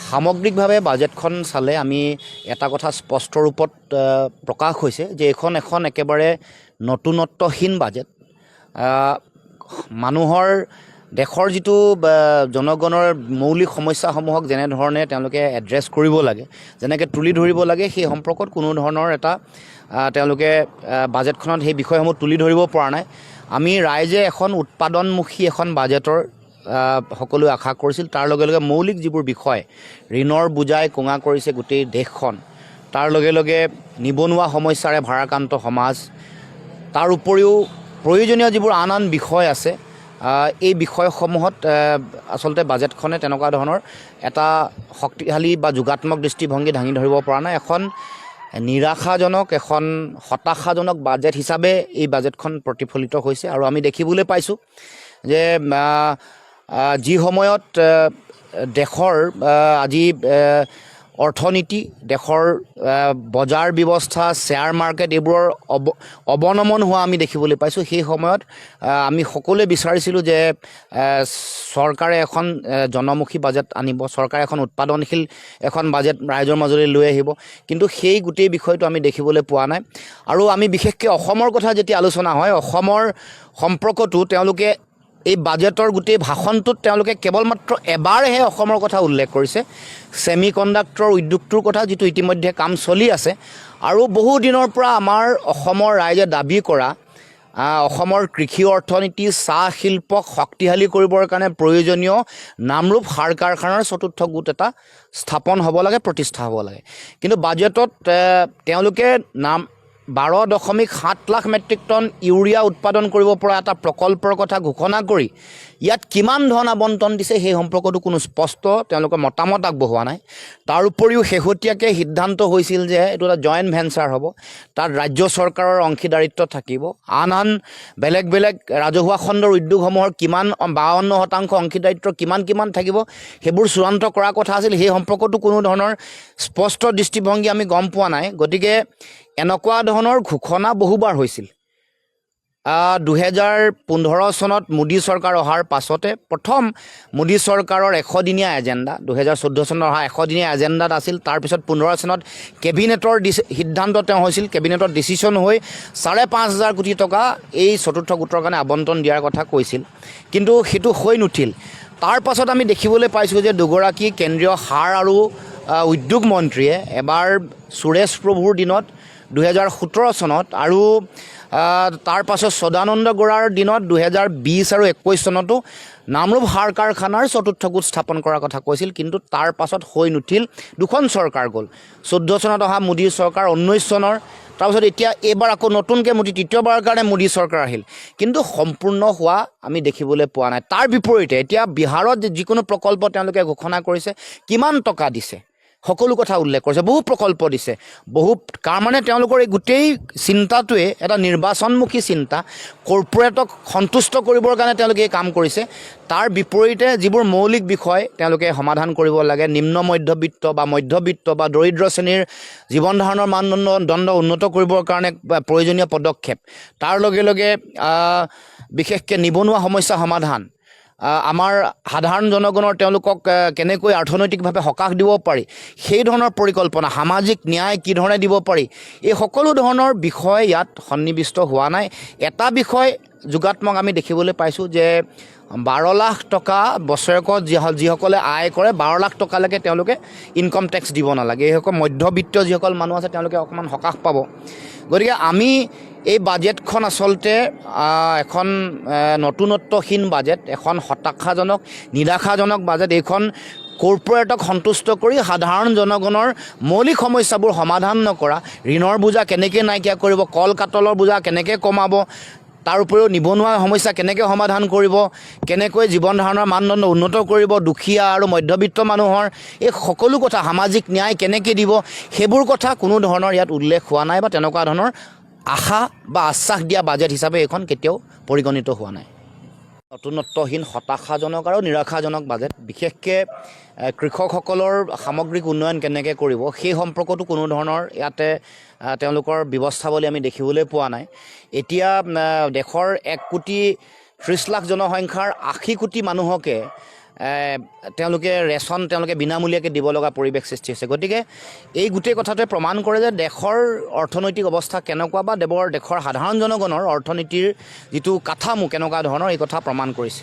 সামগ্ৰিকভাৱে বাজেটখন চালে আমি এটা কথা স্পষ্ট ৰূপত প্ৰকাশ হৈছে যে এখন একেবাৰে নতুনত্বহীন বাজেট। মানুহৰ দেশৰ যিটো জনগণৰ মৌলিক সমস্যাসমূহক যেনেধৰণে তেওঁলোকে এড্ৰেছ কৰিব লাগে, যেনেকৈ তুলি ধৰিব লাগে, সেই সম্পৰ্কত কোনো ধৰণৰ এটা তেওঁলোকে বাজেটখনত সেই বিষয়সমূহ তুলি ধৰিব পৰা নাই। আমি ৰাইজে এখন উৎপাদনমুখী এখন বাজেটৰ সকলোৱে আশা কৰিছিল। তাৰ লগে লগে মৌলিক যিবোৰ বিষয়, ঋণৰ বোজাই কোঙা কৰিছে গোটেই দেশখন, তাৰ লগে লগে নিবনুৱা সমস্যাৰে ভাৰাক্ৰান্ত সমাজ, তাৰ উপৰিও প্ৰয়োজনীয় যিবোৰ আন বিষয় আছে, এই বিষয়সমূহত আচলতে বাজেটখনে তেনেকুৱা ধৰণৰ এটা শক্তিশালী বা যোগাত্মক দৃষ্টিভংগী দাঙি ধৰিব পৰা নাই। এখন নিৰাশাজনক, এখন হতাশাজনক বাজেট হিচাপে এই বাজেটখন প্ৰতিফলিত হৈছে। আৰু আমি দেখিবলৈ পাইছোঁ যে যি সময়ত দেশৰ আজি অৰ্থনীতি, দেশৰ বজাৰ ব্যৱস্থা, শ্বেয়াৰ মাৰ্কেট এইবোৰৰ অৱনমন হোৱা আমি দেখিবলৈ পাইছোঁ, সেই সময়ত আমি সকলোৱে বিচাৰিছিলোঁ যে চৰকাৰে এখন জনমুখী বাজেট আনিব, চৰকাৰে এখন উৎপাদনশীল এখন বাজেট ৰাইজৰ মাজলৈ লৈ আহিব। কিন্তু সেই গোটেই বিষয়টো আমি দেখিবলৈ পোৱা নাই। আৰু আমি বিশেষকৈ অসমৰ কথা যেতিয়া আলোচনা হয়, অসমৰ সম্পৰ্কটো তেওঁলোকে এই বাজেটৰ গোটেই ভাষণটোত তেওঁলোকে কেৱল মাত্ৰ এবাৰহে অসমৰ কথা উল্লেখ কৰিছে, ছেমি কণ্ডাক্টৰ উদ্যোগটোৰ কথা, যিটো ইতিমধ্যে কাম চলি আছে। আৰু বহু দিনৰ পৰা আমাৰ অসমৰ ৰাইজে দাবী কৰা অসমৰ কৃষি অৰ্থনীতি, চাহ শিল্পক শক্তিশালী কৰিবৰ কাৰণে প্ৰয়োজনীয় নামৰূপ সাৰ কাৰখানাৰ চতুৰ্থ গোট এটা স্থাপন হ'ব লাগে, প্ৰতিষ্ঠা হ'ব লাগে। কিন্তু বাজেটত তেওঁলোকে 12.7 লাখ মেট্ৰিক টন ইউৰিয়া উৎপাদন কৰিব পৰা এটা প্ৰকল্পৰ কথা ঘোষণা কৰি ইয়াত কিমান ধন আবণ্টন দিছে সেই সম্পৰ্কতো কোনো স্পষ্ট তেওঁলোকে মতামত আগবঢ়োৱা নাই। তাৰ উপৰিও শেহতীয়াকৈ সিদ্ধান্ত হৈছিল যে এইটো এটা জইণ্ট ভেঞ্চাৰ হ'ব, তাত ৰাজ্য চৰকাৰৰ অংশীদাৰিত্ব থাকিব, আন বেলেগ বেলেগ ৰাজহুৱা খণ্ডৰ উদ্যোগসমূহৰ কিমান 52% অংশীদাৰিত্ব কিমান থাকিব সেইবোৰ চূড়ান্ত কৰাৰ কথা আছিল। সেই সম্পৰ্কতো কোনো ধৰণৰ স্পষ্ট দৃষ্টিভংগী আমি গম পোৱা নাই। গতিকে এনেকুৱা ধৰণৰ ঘোষণা বহুবাৰ হৈছিল। 2015 চনত মোদী চৰকাৰ অহাৰ পাছতে প্ৰথম মোদী চৰকাৰৰ 100 দিনীয়া এজেণ্ডা, 2014 চনত অহা 100 দিনীয়া এজেণ্ডাত আছিল। তাৰপিছত 15 চনত কেবিনেটৰ সিদ্ধান্ত হৈছিল, কেবিনেটৰ ডিচিশ্যন হৈ 5,500 কোটি টকা এই চতুৰ্থ গোটৰ কাৰণে আবণ্টন দিয়াৰ কথা কৈছিল, কিন্তু সেইটো হৈ নুঠিল। তাৰ পাছত আমি দেখিবলৈ পাইছোঁ যে দুগৰাকী কেন্দ্ৰীয় সাৰ আৰু উদ্যোগ মন্ত্ৰীয়ে এবাৰ সুৰেশ প্ৰভুৰ দিনত 2017 চনত আৰু তাৰ পাছত সদানন্দ গৌড়াৰ দিনত 2020 আৰু 21 চনতো নামৰূপ সাৰ কাৰখানাৰ চতুৰ্থ গোট স্থাপন কৰাৰ কথা কৈছিল, কিন্তু তাৰ পাছত হৈ নুঠিল। দুখন চৰকাৰ গ'ল, 14 চনত অহা মোদী চৰকাৰ, 19 চনৰ, তাৰপিছত এতিয়া এইবাৰ আকৌ নতুনকৈ তৃতীয়বাৰৰ কাৰণে মোদী চৰকাৰ আহিল, কিন্তু সম্পূৰ্ণ হোৱা আমি দেখিবলৈ পোৱা নাই। তাৰ বিপৰীতে এতিয়া বিহাৰত যিকোনো প্ৰকল্প তেওঁলোকে ঘোষণা কৰিছে, কিমান টকা দিছে সকলো কথা উল্লেখ কৰিছে, বহু প্ৰকল্প দিছে, মানে তেওঁলোকৰ এই গোটেই চিন্তাটোৱে এটা নিৰ্বাচনমুখী চিন্তা, কৰ্পৰেটক সন্তুষ্ট কৰিবৰ কাৰণে তেওঁলোকে এই কাম কৰিছে। তাৰ বিপৰীতে যিবোৰ মৌলিক বিষয় তেওঁলোকে সমাধান কৰিব লাগে, নিম্ন মধ্যবিত্ত বা দৰিদ্ৰ শ্ৰেণীৰ জীৱন ধাৰণৰ মানদণ্ড উন্নত কৰিবৰ কাৰণে প্ৰয়োজনীয় পদক্ষেপ, তাৰ লগে লগে বিশেষকৈ নিবনুৱা সমস্যা সমাধান, আমাৰ সাধাৰণ জনগণৰ তেওঁলোকক কেনেকৈ অৰ্থনৈতিকভাৱে সকাহ দিব পাৰি সেই ধৰণৰ পৰিকল্পনা, সামাজিক ন্যায় কি ধৰণে দিব পাৰি, এই সকলো ধৰণৰ বিষয় ইয়াত সন্নিৱিষ্ট হোৱা নাই। এটা বিষয় যোগাত্মক আমি দেখিবলৈ পাইছোঁ যে 12 লাখ টকা বছৰেকত যিসকলে আয় কৰে, 12 লাখ টকালৈকে তেওঁলোকে ইনকম টেক্স দিব নালাগে। এইসকল মধ্যবিত্ত যিসকল মানুহ আছে তেওঁলোকে অকণমান সকাহ পাব। গতিকে আমি এই বাজেটখন আচলতে এখন নতুনত্বহীন বাজেট, এখন হতাশাজনক, নিৰাশাজনক বাজেট। এইখন কৰ্পৰেটক সন্তুষ্ট কৰি সাধাৰণ জনগণৰ মৌলিক সমস্যাবোৰ সমাধান নকৰা, ঋণৰ বোজা কেনেকৈ নাইকিয়া কৰিব, কল কাটলৰ বোজা কেনেকৈ কমাব, তাৰ উপৰিও নিবনুৱা সমস্যা কেনেকৈ সমাধান কৰিব, কেনেকৈ জীৱন ধাৰণৰ মানদণ্ড উন্নত কৰিব, দুখীয়া আৰু মধ্যবিত্ত মানুহৰ এই সকলো কথা, সামাজিক ন্যায় কেনেকৈ দিব, সেইবোৰ কথা কোনো ধৰণৰ ইয়াত উল্লেখ হোৱা নাই বা তেনেকুৱা ধৰণৰ আশা বা আশ্বাস দিয়া বাজেট হিচাপে এইখন কেতিয়াও পৰিগণিত হোৱা নাই। নতুনত্বহীন, হতাশাজনক আৰু নিৰাশাজনক বাজেট। বিশেষকৈ কৃষকসকলৰ সামগ্ৰিক উন্নয়ন কেনেকৈ কৰিব সেই সম্পৰ্কতো কোনো ধৰণৰ ইয়াতে তেওঁলোকৰ ব্যৱস্থাৱলী আমি দেখিবলৈ পোৱা নাই। এতিয়া দেশৰ 1,30,00,000 জনসংখ্যাৰ 80 কোটি মানুহকে তেওঁলোকে ৰেচন তেওঁলোকে বিনামূলীয়াকৈ দিব লগা পৰিৱেশ সৃষ্টি হৈছে। গতিকে এই গোটেই কথাটোৱে প্ৰমাণ কৰে যে দেশৰ অৰ্থনৈতিক অৱস্থা কেনেকুৱা বা দেশৰ সাধাৰণ জনগণৰ অৰ্থনীতিৰ যিটো কাঠামো কেনেকুৱা ধৰণৰ এই কথা প্ৰমাণ কৰিছে।